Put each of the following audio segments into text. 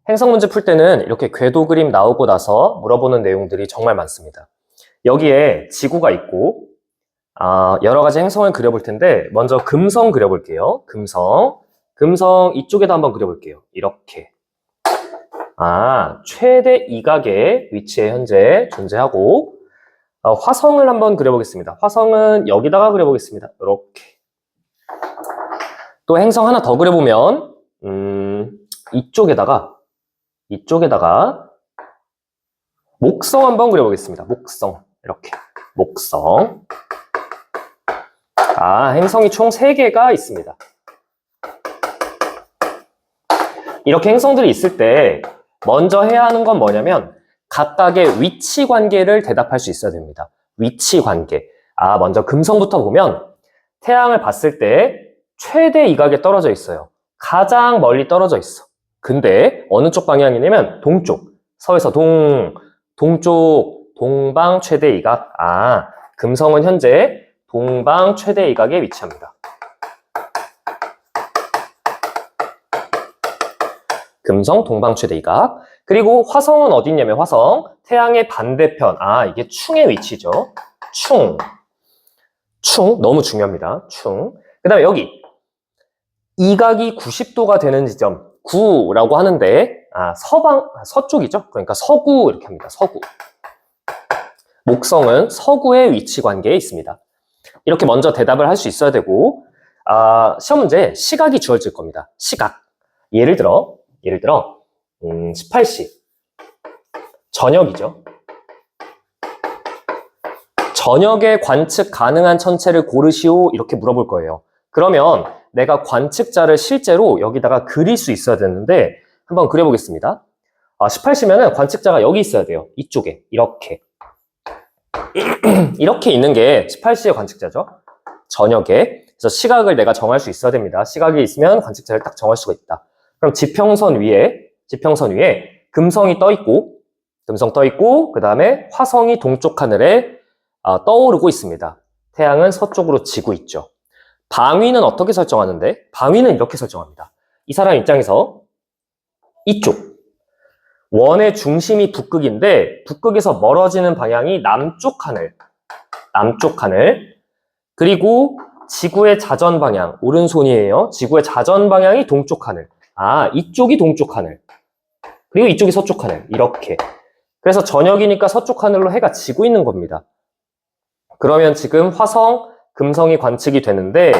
행성 문제 풀 때는 이렇게 궤도 그림 나오고 나서 물어보는 내용들이 정말 많습니다. 여기에 지구가 있고 여러 가지 행성을 그려볼 텐데 먼저 금성 그려볼게요. 금성 이쪽에다 한번 그려볼게요. 이렇게 최대 이각의 위치에 현재 존재하고 화성을 한번 그려보겠습니다. 화성은 여기다가 그려보겠습니다. 이렇게 또 행성 하나 더 그려보면 이쪽에다가 목성 한번 그려보겠습니다. 목성 이렇게 목성 행성이 총 3개가 있습니다. 이렇게 행성들이 있을 때 먼저 해야 하는 건 뭐냐면 각각의 위치 관계를 대답할 수 있어야 됩니다. 위치 관계. 먼저 금성부터 보면 태양을 봤을 때 최대 이각에 떨어져 있어요. 가장 멀리 떨어져 있어. 근데 어느 쪽 방향이냐면 동쪽. 서에서 동쪽, 동방 최대 이각. 금성은 현재 동방 최대 이각에 위치합니다. 금성 동방 최대 이각. 그리고 화성은 어디 있냐면 화성 태양의 반대편. 이게 충의 위치죠. 충 너무 중요합니다. 그 다음에 여기 이각이 90도가 되는 지점 구라고 하는데 서쪽이죠. 그러니까 서구 이렇게 합니다. 서구. 목성은 서구의 위치 관계에 있습니다. 이렇게 먼저 대답을 할 수 있어야 되고 시험 문제에 시각이 주어질 겁니다. 시각. 예를 들어 18시 저녁이죠. 저녁에 관측 가능한 천체를 고르시오 이렇게 물어볼 거예요. 그러면 내가 관측자를 실제로 여기다가 그릴 수 있어야 되는데 한번 그려보겠습니다. 18시면은 관측자가 여기 있어야 돼요. 이쪽에 이렇게 이렇게 있는 게 18시의 관측자죠. 저녁에. 그래서 시각을 내가 정할 수 있어야 됩니다. 시각이 있으면 관측자를 딱 정할 수가 있다. 그럼 지평선 위에 금성이 떠 있고 그 다음에 화성이 동쪽 하늘에 떠오르고 있습니다. 태양은 서쪽으로 지고 있죠. 방위는 어떻게 설정하는데? 방위는 이렇게 설정합니다. 이 사람 입장에서 이쪽 원의 중심이 북극인데 북극에서 멀어지는 방향이 남쪽 하늘 그리고 지구의 자전 방향 오른손이에요. 지구의 자전 방향이 동쪽 하늘. 이쪽이 동쪽 하늘 그리고 이쪽이 서쪽 하늘 이렇게. 그래서 저녁이니까 서쪽 하늘로 해가 지고 있는 겁니다. 그러면 지금 화성, 금성이 관측이 되는데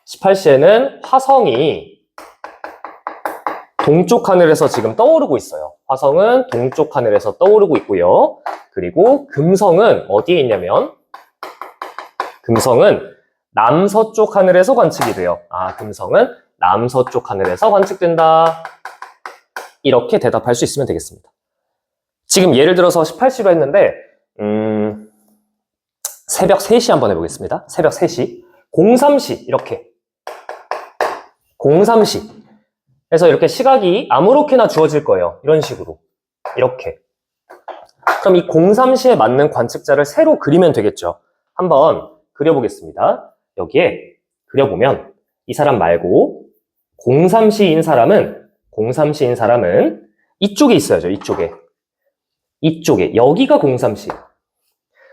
18시에는 화성이 동쪽 하늘에서 지금 떠오르고 있어요. 화성은 동쪽 하늘에서 떠오르고 있고요. 그리고 금성은 어디에 있냐면 금성은 남서쪽 하늘에서 관측이 돼요. 금성은 남서쪽 하늘에서 관측된다. 이렇게 대답할 수 있으면 되겠습니다. 지금 예를 들어서 18시로 했는데 새벽 3시 한번 해보겠습니다. 새벽 3시 03시 이렇게 03시 그래서 이렇게 시각이 아무렇게나 주어질 거예요. 이런 식으로 이렇게. 그럼 이 03시에 맞는 관측자를 새로 그리면 되겠죠. 한번 그려보겠습니다. 여기에 그려보면 이 사람 말고 03시인 사람은 이쪽에 있어야죠. 이쪽에 여기가 03시.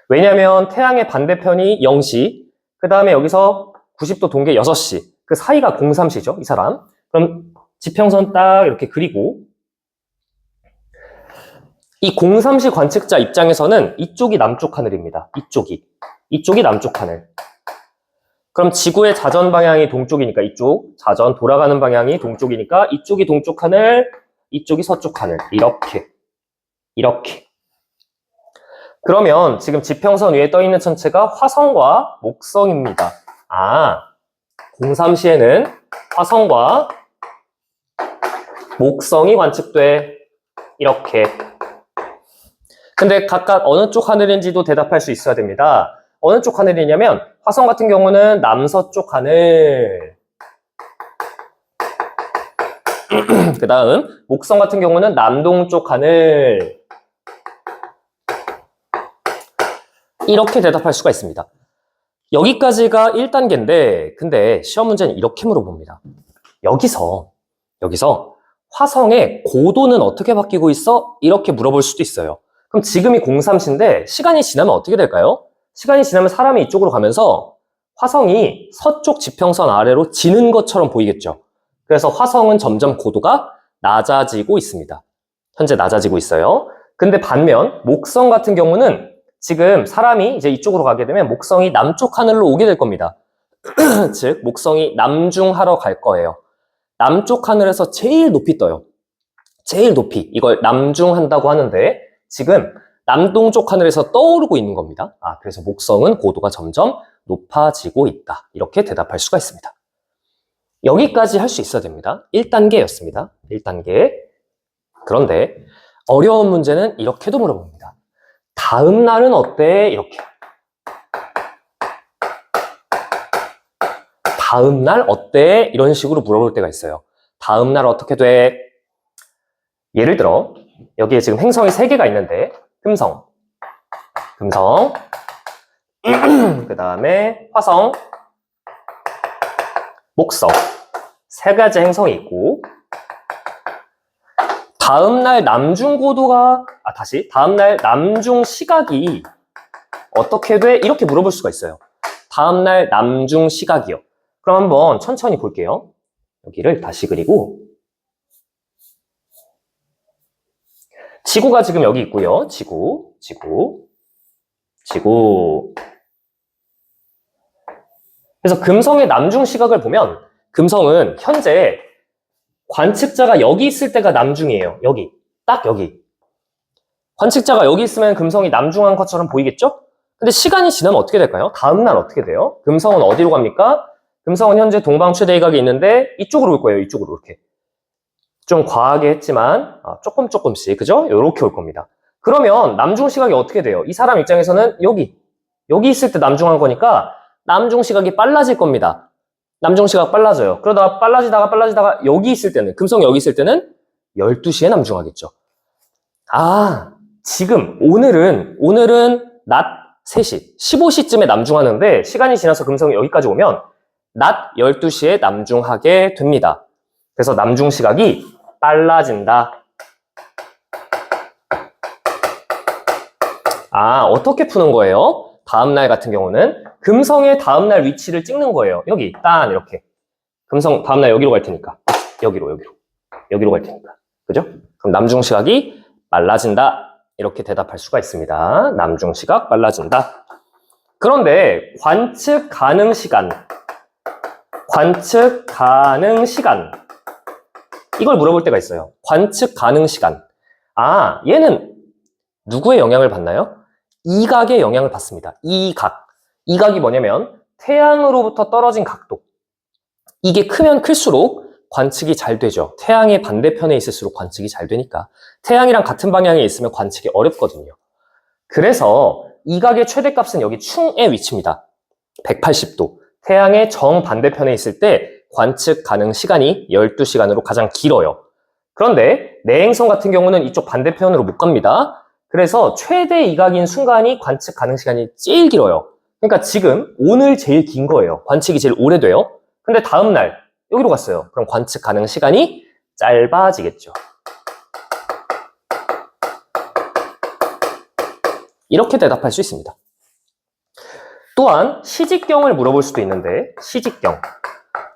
왜냐하면 태양의 반대편이 0시 그 다음에 여기서 90도 동계 6시 그 사이가 03시죠. 이 사람. 그럼 지평선 딱 이렇게 그리고 이 03시 관측자 입장에서는 이쪽이 남쪽 하늘입니다. 이쪽이 남쪽 하늘. 그럼 지구의 자전 방향이 동쪽이니까 이쪽, 자전 돌아가는 방향이 동쪽이니까 이쪽이 동쪽 하늘, 이쪽이 서쪽 하늘. 이렇게. 그러면 지금 지평선 위에 떠 있는 천체가 화성과 목성입니다. 03시에는 화성과 목성이 관측돼. 이렇게. 근데 각각 어느 쪽 하늘인지도 대답할 수 있어야 됩니다. 어느 쪽 하늘이냐면 화성 같은 경우는 남서쪽 하늘. 그 다음 목성 같은 경우는 남동쪽 하늘. 이렇게 대답할 수가 있습니다. 여기까지가 1단계인데 근데 시험 문제는 이렇게 물어봅니다. 여기서 화성의 고도는 어떻게 바뀌고 있어? 이렇게 물어볼 수도 있어요. 그럼 지금이 03시인데 시간이 지나면 어떻게 될까요? 시간이 지나면 사람이 이쪽으로 가면서 화성이 서쪽 지평선 아래로 지는 것처럼 보이겠죠. 그래서 화성은 점점 고도가 낮아지고 있습니다. 현재 낮아지고 있어요. 근데 반면 목성 같은 경우는 지금 사람이 이제 이쪽으로 가게 되면 목성이 남쪽 하늘로 오게 될 겁니다. 즉 목성이 남중하러 갈 거예요. 남쪽 하늘에서 제일 높이 떠요. 제일 높이. 이걸 남중한다고 하는데 지금 남동쪽 하늘에서 떠오르고 있는 겁니다. 그래서 목성은 고도가 점점 높아지고 있다. 이렇게 대답할 수가 있습니다. 여기까지 할 수 있어야 됩니다. 1단계였습니다. 1단계. 그런데 어려운 문제는 이렇게도 물어봅니다. 다음 날은 어때? 이렇게. 다음 날 어때? 이런 식으로 물어볼 때가 있어요. 다음 날 어떻게 돼? 예를 들어 여기에 지금 행성이 3개가 있는데 금성, 그 다음에 화성, 목성 3가지 행성이 있고 다음날 남중고도가 다음날 남중시각이 어떻게 돼? 이렇게 물어볼 수가 있어요. 다음날 남중시각이요. 그럼 한번 천천히 볼게요. 여기를 다시 그리고 지구가 지금 여기 있고요. 지구. 그래서 금성의 남중시각을 보면 금성은 현재 관측자가 여기 있을 때가 남중이에요. 여기. 딱 여기. 관측자가 여기 있으면 금성이 남중한 것처럼 보이겠죠? 근데 시간이 지나면 어떻게 될까요? 다음날 어떻게 돼요? 금성은 어디로 갑니까? 금성은 현재 동방 최대 이각이 있는데 이쪽으로 올 거예요. 이쪽으로 이렇게. 좀 과하게 했지만 조금씩 그죠? 이렇게 올 겁니다. 그러면 남중시각이 어떻게 돼요? 이 사람 입장에서는 여기 있을 때 남중한 거니까 남중시각이 빨라질 겁니다. 남중시각 빨라져요. 그러다가 빨라지다가 여기 있을 때는 금성이 여기 있을 때는 12시에 남중하겠죠. 지금 오늘은 낮 3시 15시쯤에 남중하는데 시간이 지나서 금성이 여기까지 오면 낮 12시에 남중하게 됩니다. 그래서 남중시각이 빨라진다. 어떻게 푸는 거예요? 다음날 같은 경우는 금성의 다음날 위치를 찍는 거예요. 여기 딱 이렇게. 금성 다음날 여기로 갈 테니까. 여기로 갈 테니까. 그죠? 그럼 남중시각이 빨라진다. 이렇게 대답할 수가 있습니다. 남중시각 빨라진다. 그런데 관측 가능 시간 이걸 물어볼 때가 있어요. 관측 가능 시간. 얘는 누구의 영향을 받나요? 이각의 영향을 받습니다. 이각이 뭐냐면 태양으로부터 떨어진 각도. 이게 크면 클수록 관측이 잘 되죠. 태양의 반대편에 있을수록 관측이 잘 되니까. 태양이랑 같은 방향에 있으면 관측이 어렵거든요. 그래서 이각의 최대값은 여기 충의 위치입니다. 180도. 태양의 정반대편에 있을 때 관측 가능 시간이 12시간으로 가장 길어요. 그런데 내행성 같은 경우는 이쪽 반대편으로 못 갑니다. 그래서 최대 이각인 순간이 관측 가능 시간이 제일 길어요. 그러니까 지금 오늘 제일 긴 거예요. 관측이 제일 오래돼요. 근데 다음날 여기로 갔어요. 그럼 관측 가능 시간이 짧아지겠죠. 이렇게 대답할 수 있습니다. 또한 시직경을 물어볼 수도 있는데 시직경.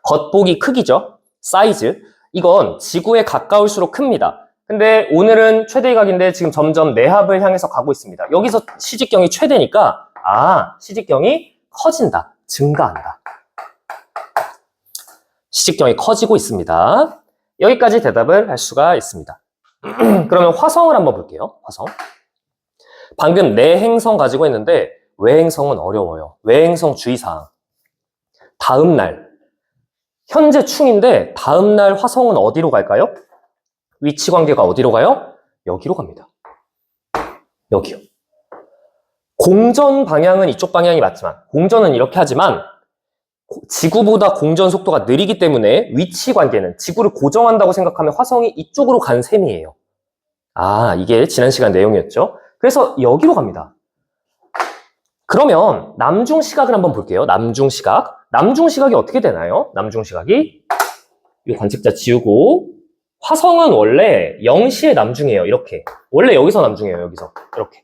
겉보기 크기죠. 사이즈. 이건 지구에 가까울수록 큽니다. 근데 오늘은 최대이각인데 지금 점점 내합을 향해서 가고 있습니다. 여기서 시직경이 최대니까 시직경이 커진다. 증가한다. 시직경이 커지고 있습니다. 여기까지 대답을 할 수가 있습니다. 그러면 화성을 한번 볼게요. 화성. 방금 내행성 가지고 했는데 외행성은 어려워요. 외행성 주의사항. 다음날 현재 충인데 다음날 화성은 어디로 갈까요? 위치 관계가 어디로 가요? 여기로 갑니다. 여기요. 공전 방향은 이쪽 방향이 맞지만 공전은 이렇게 하지만 지구보다 공전 속도가 느리기 때문에 위치 관계는 지구를 고정한다고 생각하면 화성이 이쪽으로 간 셈이에요. 이게 지난 시간 내용이었죠. 그래서 여기로 갑니다. 그러면 남중시각을 한번 볼게요. 남중시각이 어떻게 되나요? 남중시각이 이 관측자 지우고 화성은 원래 0시에 남중이에요. 이렇게. 원래 여기서 남중이에요. 여기서. 이렇게.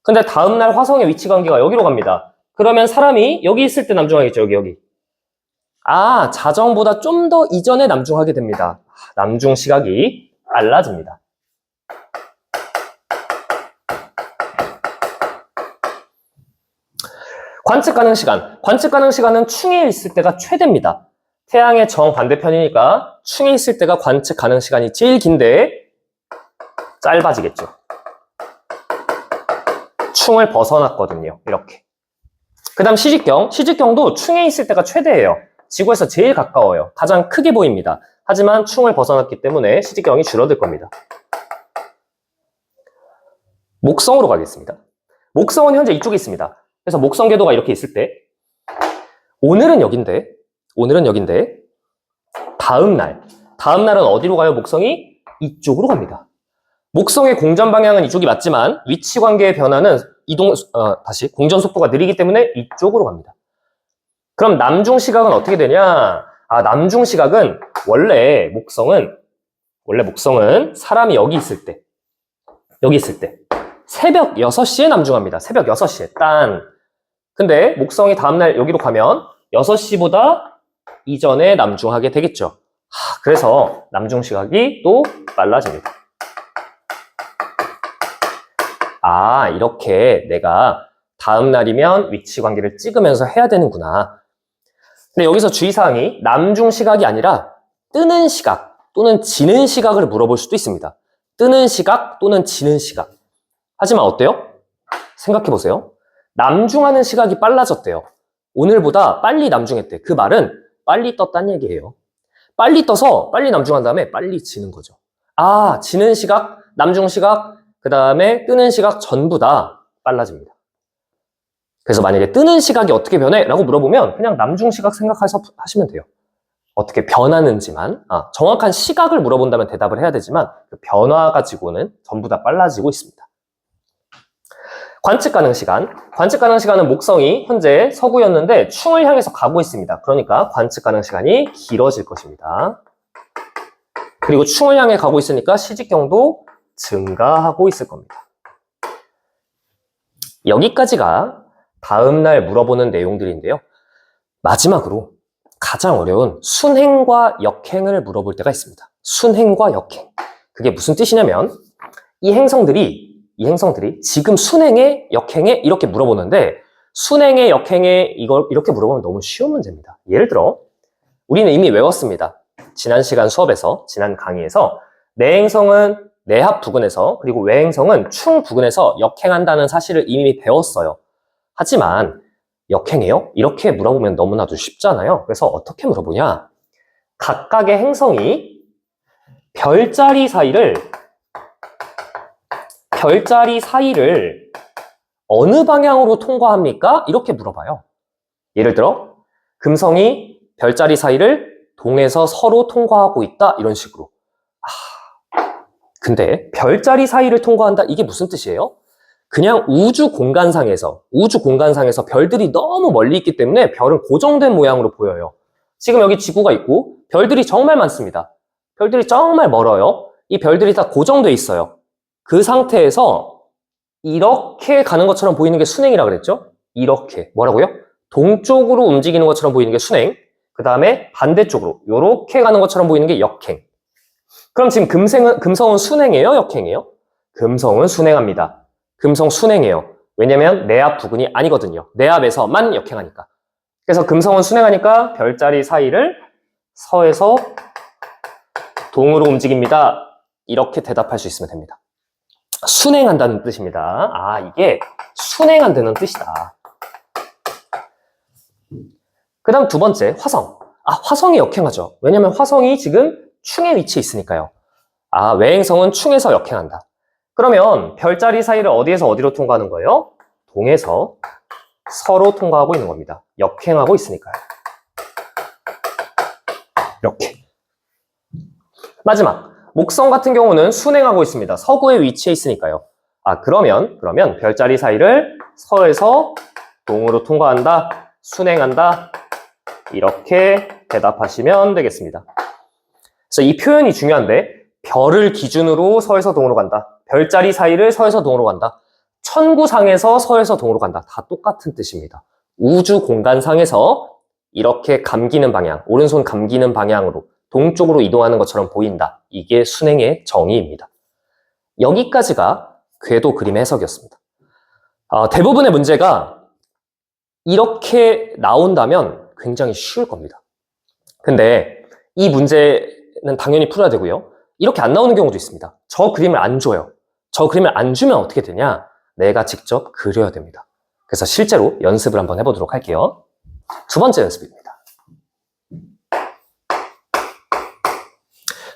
근데 다음날 화성의 위치 관계가 여기로 갑니다. 그러면 사람이 여기 있을 때 남중하겠죠. 여기. 아, 자정보다 좀 더 이전에 남중하게 됩니다. 남중 시각이 빨라집니다. 관측 가능 시간. 관측 가능 시간은 충에 있을 때가 최대입니다. 태양의 정반대편이니까 충에 있을 때가 관측 가능 시간이 제일 긴데 짧아지겠죠. 충을 벗어났거든요. 이렇게. 그 다음 시직경. 시직경도 충에 있을 때가 최대예요. 지구에서 제일 가까워요. 가장 크게 보입니다. 하지만 충을 벗어났기 때문에 시직경이 줄어들 겁니다. 목성으로 가겠습니다. 목성은 현재 이쪽에 있습니다. 그래서 목성 궤도가 이렇게 있을 때 오늘은 여긴데 다음날은 어디로 가요? 목성이 이쪽으로 갑니다. 목성의 공전 방향은 이쪽이 맞지만 위치 관계의 변화는 공전 속도가 느리기 때문에 이쪽으로 갑니다. 그럼 남중 시각은 어떻게 되냐? 남중 시각은 원래 목성은 사람이 여기 있을 때 새벽 6시에 남중합니다. 새벽 6시에 근데 목성이 다음날 여기로 가면 6시보다 이전에 남중하게 되겠죠. 그래서 남중 시각이 또 빨라집니다. 이렇게 내가 다음 날이면 위치 관계를 찍으면서 해야 되는구나. 근데 여기서 주의사항이 남중 시각이 아니라 뜨는 시각 또는 지는 시각을 물어볼 수도 있습니다. 뜨는 시각 또는 지는 시각. 하지만 어때요? 생각해보세요. 남중하는 시각이 빨라졌대요. 오늘보다 빨리 남중했대. 그 말은 빨리 떴다는 얘기예요. 빨리 떠서 빨리 남중한 다음에 빨리 지는 거죠. 지는 시각, 남중 시각, 그 다음에 뜨는 시각 전부 다 빨라집니다. 그래서 만약에 뜨는 시각이 어떻게 변해? 라고 물어보면 그냥 남중 시각 생각해서 하시면 돼요. 어떻게 변하는지만. 정확한 시각을 물어본다면 대답을 해야 되지만 그 변화 가지고는 전부 다 빨라지고 있습니다. 관측 가능 시간. 관측 가능 시간은 목성이 현재 서구였는데 충을 향해서 가고 있습니다. 그러니까 관측 가능 시간이 길어질 것입니다. 그리고 충을 향해 가고 있으니까 시직경도 증가하고 있을 겁니다. 여기까지가 다음날 물어보는 내용들인데요. 마지막으로 가장 어려운 순행과 역행을 물어볼 때가 있습니다. 순행과 역행. 그게 무슨 뜻이냐면 이 행성들이 지금 순행에 역행에 이렇게 물어보는데 순행에 역행에 이걸 이렇게 물어보면 너무 쉬운 문제입니다. 예를 들어 우리는 이미 외웠습니다. 지난 시간 수업에서 지난 강의에서 내행성은 내합 부근에서 그리고 외행성은 충 부근에서 역행한다는 사실을 이미 배웠어요. 하지만 역행해요? 이렇게 물어보면 너무나도 쉽잖아요. 그래서 어떻게 물어보냐? 각각의 행성이 별자리 사이를 어느 방향으로 통과합니까? 이렇게 물어봐요. 예를 들어 금성이 별자리 사이를 동에서 서로 통과하고 있다 이런 식으로. 근데 별자리 사이를 통과한다 이게 무슨 뜻이에요? 그냥 우주 공간상에서 별들이 너무 멀리 있기 때문에 별은 고정된 모양으로 보여요. 지금 여기 지구가 있고 별들이 정말 많습니다. 별들이 정말 멀어요. 이 별들이 다 고정돼 있어요. 그 상태에서 이렇게 가는 것처럼 보이는 게 순행이라 그랬죠? 이렇게. 뭐라고요? 동쪽으로 움직이는 것처럼 보이는 게 순행. 그 다음에 반대쪽으로 이렇게 가는 것처럼 보이는 게 역행. 그럼 지금 금성은 순행이에요? 역행이에요? 금성은 순행합니다. 금성 순행이에요. 왜냐면 내합 부근이 아니거든요. 내합에서만 역행하니까. 그래서 금성은 순행하니까 별자리 사이를 서에서 동으로 움직입니다. 이렇게 대답할 수 있으면 됩니다. 순행한다는 뜻입니다. 이게 순행한다는 뜻이다. 그 다음 두 번째, 화성. 화성이 역행하죠. 왜냐면 화성이 지금 충에 위치해 있으니까요. 외행성은 충에서 역행한다. 그러면 별자리 사이를 어디에서 어디로 통과하는 거예요? 동에서 서로 통과하고 있는 겁니다. 역행하고 있으니까요. 이렇게. 마지막, 목성 같은 경우는 순행하고 있습니다. 서구에 위치해 있으니까요. 그러면 별자리 사이를 서에서 동으로 통과한다, 순행한다, 이렇게 대답하시면 되겠습니다. 그래서 이 표현이 중요한데 별을 기준으로 서에서 동으로 간다. 별자리 사이를 서에서 동으로 간다. 천구상에서 서에서 동으로 간다. 다 똑같은 뜻입니다. 우주 공간상에서 이렇게 감기는 방향, 오른손 감기는 방향으로 동쪽으로 이동하는 것처럼 보인다. 이게 순행의 정의입니다. 여기까지가 궤도 그림 해석이었습니다. 대부분의 문제가 이렇게 나온다면 굉장히 쉬울 겁니다. 근데 이 문제는 당연히 풀어야 되고요. 이렇게 안 나오는 경우도 있습니다. 저 그림을 안 줘요. 저 그림을 안 주면 어떻게 되냐? 내가 직접 그려야 됩니다. 그래서 실제로 연습을 한번 해보도록 할게요. 두 번째 연습입니다.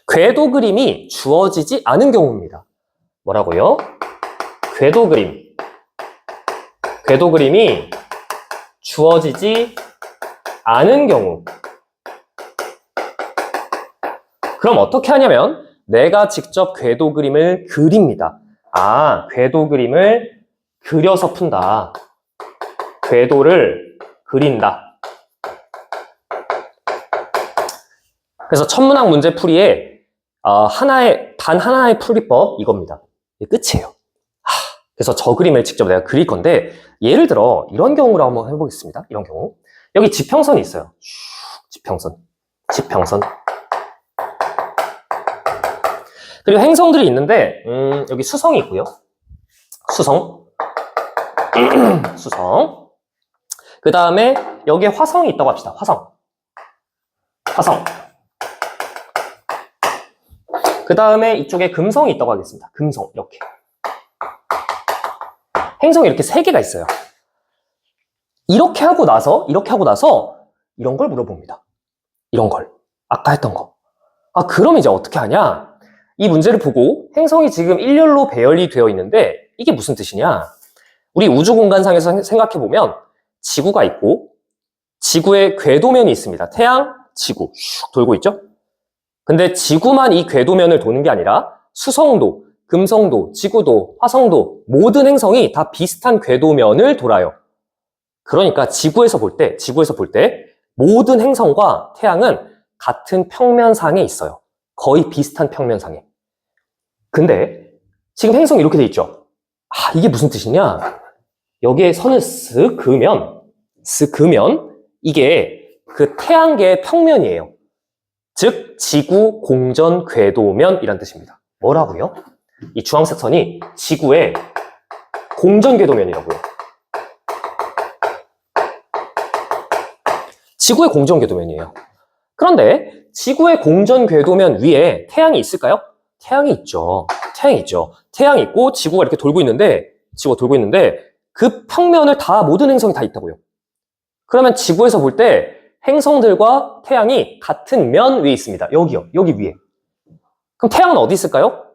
궤도 그림이 주어지지 않은 경우입니다. 뭐라고요? 궤도 그림이 주어지지 않은 경우. 그럼 어떻게 하냐면 내가 직접 궤도 그림을 그립니다. 궤도 그림을 그려서 푼다. 궤도를 그린다. 그래서 천문학 문제 풀이에 단 하나의 풀이법 이겁니다. 이게 끝이에요. 그래서 저 그림을 직접 내가 그릴 건데 예를 들어 이런 경우로 한번 해보겠습니다. 이런 경우 여기 지평선이 있어요. 지평선 그리고 행성들이 있는데 여기 수성이 있고요. 수성 그 다음에 여기에 화성이 있다고 합시다. 화성 그 다음에 이쪽에 금성이 있다고 하겠습니다. 금성 이렇게 행성이 이렇게 3개가 있어요. 이렇게 하고 나서 이런 걸 물어봅니다. 이런 걸 아까 했던 거. 그럼 이제 어떻게 하냐? 이 문제를 보고 행성이 지금 일렬로 배열이 되어 있는데 이게 무슨 뜻이냐? 우리 우주 공간상에서 생각해보면 지구가 있고 지구의 궤도면이 있습니다. 태양, 지구 슉 돌고 있죠? 근데 지구만 이 궤도면을 도는 게 아니라 수성도, 금성도, 지구도, 화성도 모든 행성이 다 비슷한 궤도면을 돌아요. 그러니까 지구에서 볼 때 모든 행성과 태양은 같은 평면상에 있어요. 거의 비슷한 평면상에. 근데 지금 행성이 이렇게 돼 있죠? 이게 무슨 뜻이냐? 여기에 선을 쓱 그으면 이게 그 태양계의 평면이에요. 즉 지구 공전 궤도면이란 뜻입니다. 뭐라고요? 이 주황색 선이 지구의 공전 궤도면이라고요. 지구의 공전 궤도면이에요. 그런데 지구의 공전 궤도면 위에 태양이 있을까요? 태양이 있죠. 태양이 있고 지구가 이렇게 돌고 있는데 그 평면을 모든 행성이 다 있다고요. 그러면 지구에서 볼 때 행성들과 태양이 같은 면 위에 있습니다. 여기요. 여기 위에. 그럼 태양은 어디 있을까요?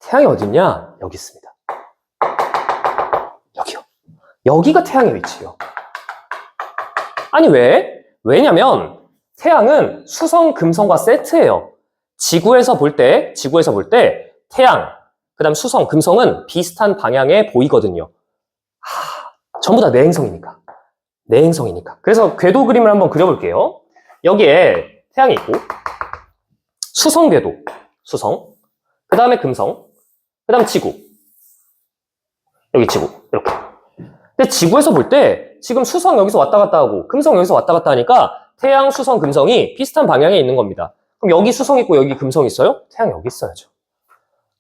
태양이 어디 있냐? 여기 있습니다. 여기요. 여기가 태양의 위치예요. 아니 왜? 왜냐면 태양은 수성, 금성과 세트예요. 지구에서 볼 때 태양, 그 다음 수성, 금성은 비슷한 방향에 보이거든요. 전부 다 내행성이니까. 그래서 궤도 그림을 한번 그려볼게요. 여기에 태양이 있고 수성 궤도, 그 다음에 금성, 그 다음 지구. 여기 지구, 이렇게. 근데 지구에서 볼 때 지금 수성 여기서 왔다 갔다 하고 금성 여기서 왔다 갔다 하니까 태양, 수성, 금성이 비슷한 방향에 있는 겁니다. 그럼 여기 수성 있고 여기 금성 있어요? 태양 여기 있어야죠.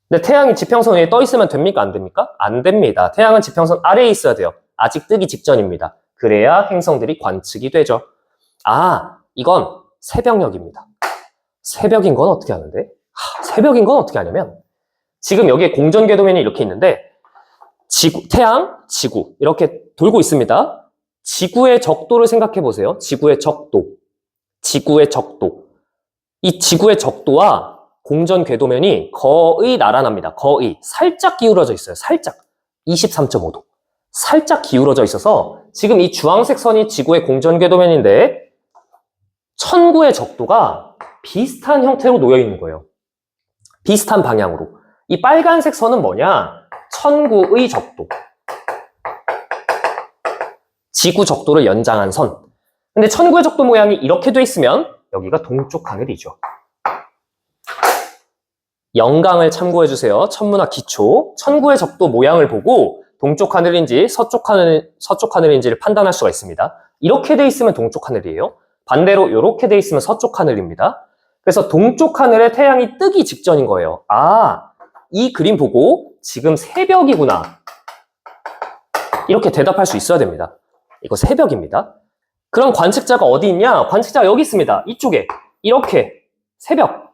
근데 태양이 지평선 위에 떠 있으면 됩니까? 안 됩니까? 안 됩니다. 태양은 지평선 아래에 있어야 돼요. 아직 뜨기 직전입니다. 그래야 행성들이 관측이 되죠. 이건 새벽녘입니다. 새벽인 건 어떻게 하는데? 새벽인 건 어떻게 하냐면 지금 여기에 공전궤도면이 이렇게 있는데 태양, 지구 이렇게 돌고 있습니다. 지구의 적도를 생각해 보세요. 지구의 적도. 이 지구의 적도와 공전궤도면이 거의 나란합니다. 거의. 살짝 기울어져 있어요. 살짝. 23.5도. 살짝 기울어져 있어서 지금 이 주황색 선이 지구의 공전궤도면인데 천구의 적도가 비슷한 형태로 놓여 있는 거예요. 비슷한 방향으로. 이 빨간색 선은 뭐냐? 천구의 적도. 지구 적도를 연장한 선. 근데 천구의 적도 모양이 이렇게 돼 있으면 여기가 동쪽 하늘이죠. 영강을 참고해주세요. 천문학 기초. 천구의 적도 모양을 보고 동쪽 하늘인지 서쪽 하늘인지를 판단할 수가 있습니다. 이렇게 돼 있으면 동쪽 하늘이에요. 반대로 이렇게 돼 있으면 서쪽 하늘입니다. 그래서 동쪽 하늘에 태양이 뜨기 직전인 거예요. 아, 이 그림 보고 지금 새벽이구나. 이렇게 대답할 수 있어야 됩니다. 이거 새벽입니다. 그럼 관측자가 어디 있냐? 관측자가 여기 있습니다. 이쪽에. 이렇게. 새벽.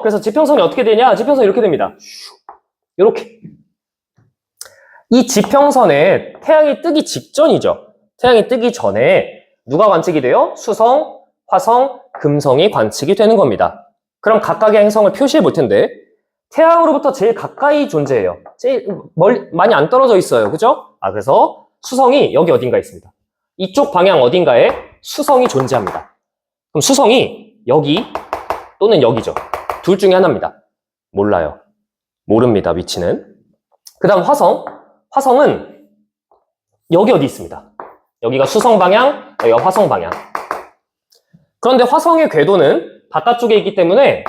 그래서 지평선이 어떻게 되냐? 지평선이 이렇게 됩니다. 이렇게. 이 지평선에 태양이 뜨기 직전이죠. 태양이 뜨기 전에 누가 관측이 돼요? 수성, 화성, 금성이 관측이 되는 겁니다. 그럼 각각의 행성을 표시해 볼 텐데 태양으로부터 제일 가까이 존재해요. 제일 많이 안 떨어져 있어요. 그죠? 그래서 수성이 여기 어딘가에 있습니다. 이쪽 방향 어딘가에 수성이 존재합니다. 그럼 수성이 여기 또는 여기죠. 둘 중에 하나입니다. 몰라요. 모릅니다. 위치는. 그 다음 화성은 여기 어디 있습니다. 여기가 수성 방향, 여기가 화성 방향. 그런데 화성의 궤도는 바깥쪽에 있기 때문에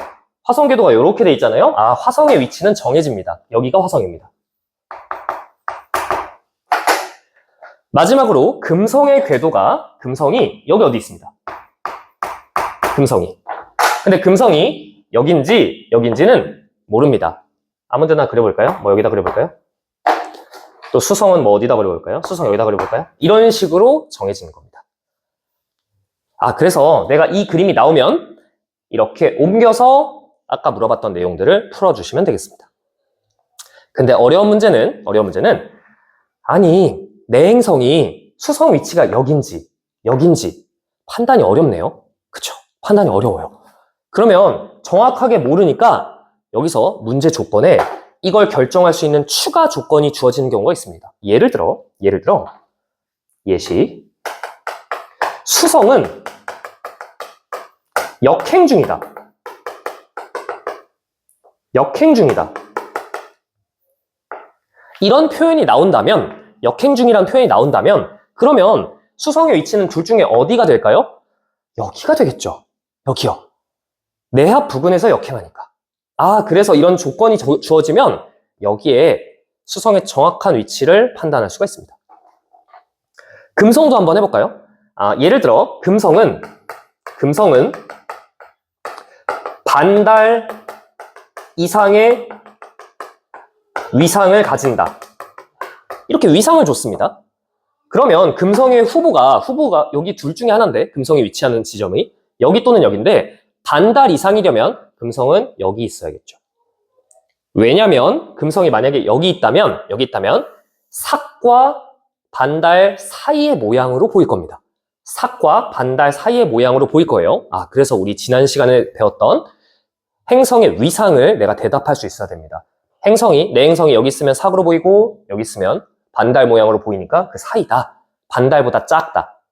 화성 궤도가 이렇게 돼 있잖아요. 화성의 위치는 정해집니다. 여기가 화성입니다. 마지막으로 금성의 궤도가, 금성이 여기 어디 있습니다. 금성이. 근데 금성이 여긴지는 모릅니다. 아무 데나 그려볼까요? 여기다 그려볼까요? 또 수성은 어디다 그려볼까요? 수성 여기다 그려볼까요? 이런 식으로 정해지는 겁니다. 그래서 내가 이 그림이 나오면 이렇게 옮겨서 아까 물어봤던 내용들을 풀어주시면 되겠습니다. 근데 어려운 문제는 아니 내 행성이 수성 위치가 여긴지 판단이 어렵네요. 그쵸? 판단이 어려워요. 그러면 정확하게 모르니까 여기서 문제 조건에 이걸 결정할 수 있는 추가 조건이 주어지는 경우가 있습니다. 예를 들어 예시 수성은 역행 중이다. 이런 표현이 나온다면, 역행 중이라는 표현이 나온다면, 그러면 수성의 위치는 둘 중에 어디가 될까요? 여기가 되겠죠. 여기요. 내합 부근에서 역행하니까. 그래서 이런 조건이 주어지면 여기에 수성의 정확한 위치를 판단할 수가 있습니다. 금성도 한번 해볼까요? 예를 들어 금성은 반달 이상의 위상을 가진다. 이렇게 위상을 줬습니다. 그러면 금성의 후보가 여기 둘 중에 하나인데, 금성이 위치하는 지점이 여기 또는 여기인데 반달 이상이려면 금성은 여기 있어야겠죠. 왜냐면 금성이 만약에 여기 있다면 삭과 반달 사이의 모양으로 보일 겁니다. 삭과 반달 사이의 모양으로 보일 거예요. 그래서 우리 지난 시간에 배웠던 행성의 위상을 내가 대답할 수 있어야 됩니다. 내 행성이 여기 있으면 삭으로 보이고 여기 있으면 반달 모양으로 보이니까 그 사이다. 반달보다 작다.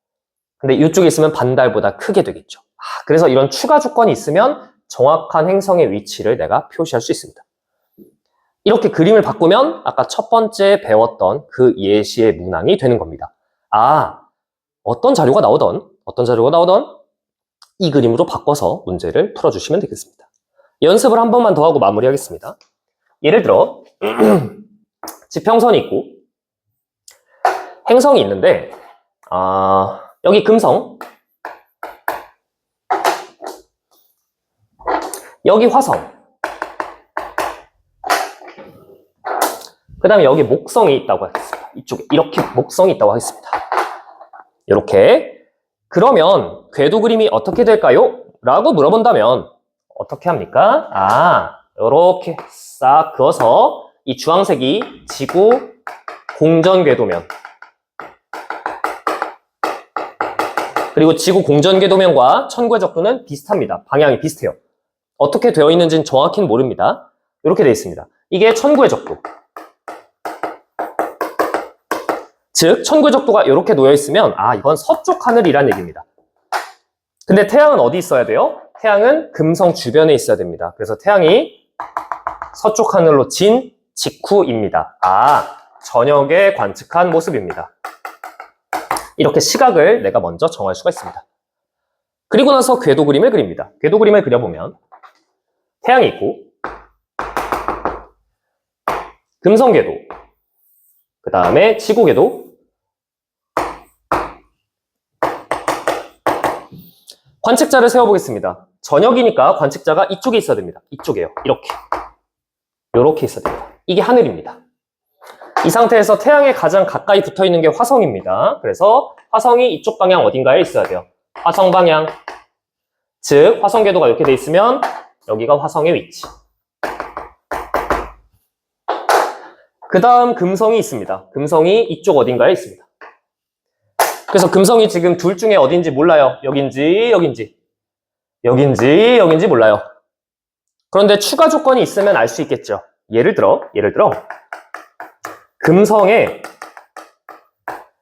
근데 이쪽에 있으면 반달보다 크게 되겠죠. 그래서 이런 추가 조건이 있으면 정확한 행성의 위치를 내가 표시할 수 있습니다. 이렇게 그림을 바꾸면 아까 첫 번째 배웠던 그 예시의 문항이 되는 겁니다. 어떤 자료가 나오던 이 그림으로 바꿔서 문제를 풀어주시면 되겠습니다. 연습을 한 번만 더 하고 마무리하겠습니다. 예를 들어 지평선이 있고 행성이 있는데 여기 금성, 여기 화성, 그 다음에 여기 목성이 있다고 하겠습니다. 이쪽에 이렇게 목성이 있다고 하겠습니다. 이렇게. 그러면 궤도 그림이 어떻게 될까요? 라고 물어본다면 어떻게 합니까? 이렇게 싹 그어서 이 주황색이 지구 공전 궤도면, 그리고 지구 공전 궤도면과 천구의 적도는 비슷합니다. 방향이 비슷해요. 어떻게 되어 있는지는 정확히는 모릅니다. 이렇게 되어 있습니다. 이게 천구의 적도. 즉 천구의 적도가 이렇게 놓여 있으면 이건 서쪽 하늘이란 얘기입니다. 근데 태양은 어디 있어야 돼요? 태양은 금성 주변에 있어야 됩니다. 그래서 태양이 서쪽 하늘로 진 직후입니다. 저녁에 관측한 모습입니다. 이렇게 시각을 내가 먼저 정할 수가 있습니다. 그리고 나서 궤도 그림을 그립니다. 궤도 그림을 그려보면 태양이 있고, 금성궤도, 그 다음에 지구궤도, 관측자를 세워보겠습니다. 저녁이니까 관측자가 이쪽에 있어야 됩니다. 이쪽에요. 이렇게 있어야 됩니다. 이게 하늘입니다. 이 상태에서 태양에 가장 가까이 붙어 있는 게 화성입니다. 그래서 화성이 이쪽 방향 어딘가에 있어야 돼요. 화성 방향. 즉, 화성 궤도가 이렇게 돼 있으면 여기가 화성의 위치. 그 다음 금성이 있습니다. 금성이 이쪽 어딘가에 있습니다. 그래서 금성이 지금 둘 중에 어딘지 몰라요. 여긴지 몰라요. 그런데 추가 조건이 있으면 알 수 있겠죠. 예를 들어 금성의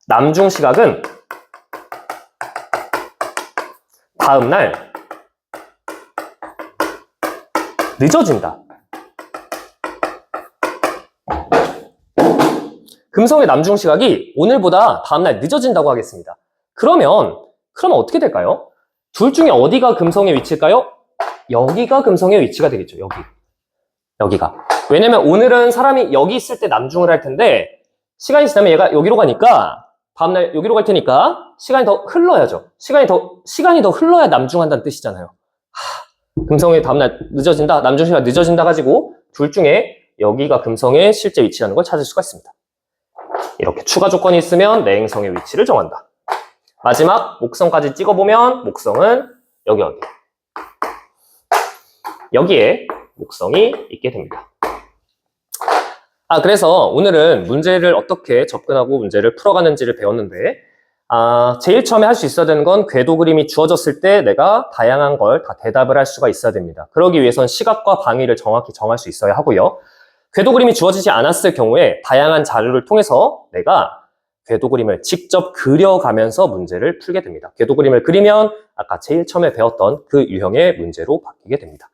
남중 시각은 다음날 늦어진다. 금성의 남중 시각이 오늘보다 다음날 늦어진다고 하겠습니다. 그러면 어떻게 될까요? 둘 중에 어디가 금성의 위치일까요? 여기가 금성의 위치가 되겠죠. 여기가. 왜냐면 오늘은 사람이 여기 있을 때 남중을 할 텐데 시간이 지나면 얘가 여기로 가니까 다음날 여기로 갈 테니까 시간이 더 흘러야죠. 시간이 더 흘러야 남중한다는 뜻이잖아요. 금성의 다음날 늦어진다, 남중 시각 늦어진다 가지고 둘 중에 여기가 금성의 실제 위치라는 걸 찾을 수가 있습니다. 이렇게 추가 조건이 있으면 내 행성의 위치를 정한다. 마지막 목성까지 찍어보면 목성은 여기에 목성이 있게 됩니다. 그래서 오늘은 문제를 어떻게 접근하고 문제를 풀어가는지를 배웠는데 제일 처음에 할 수 있어야 되는 건 궤도 그림이 주어졌을 때 내가 다양한 걸 다 대답을 할 수가 있어야 됩니다. 그러기 위해선 시각과 방위를 정확히 정할 수 있어야 하고요. 궤도 그림이 주어지지 않았을 경우에 다양한 자료를 통해서 내가 궤도 그림을 직접 그려가면서 문제를 풀게 됩니다. 궤도 그림을 그리면 아까 제일 처음에 배웠던 그 유형의 문제로 바뀌게 됩니다.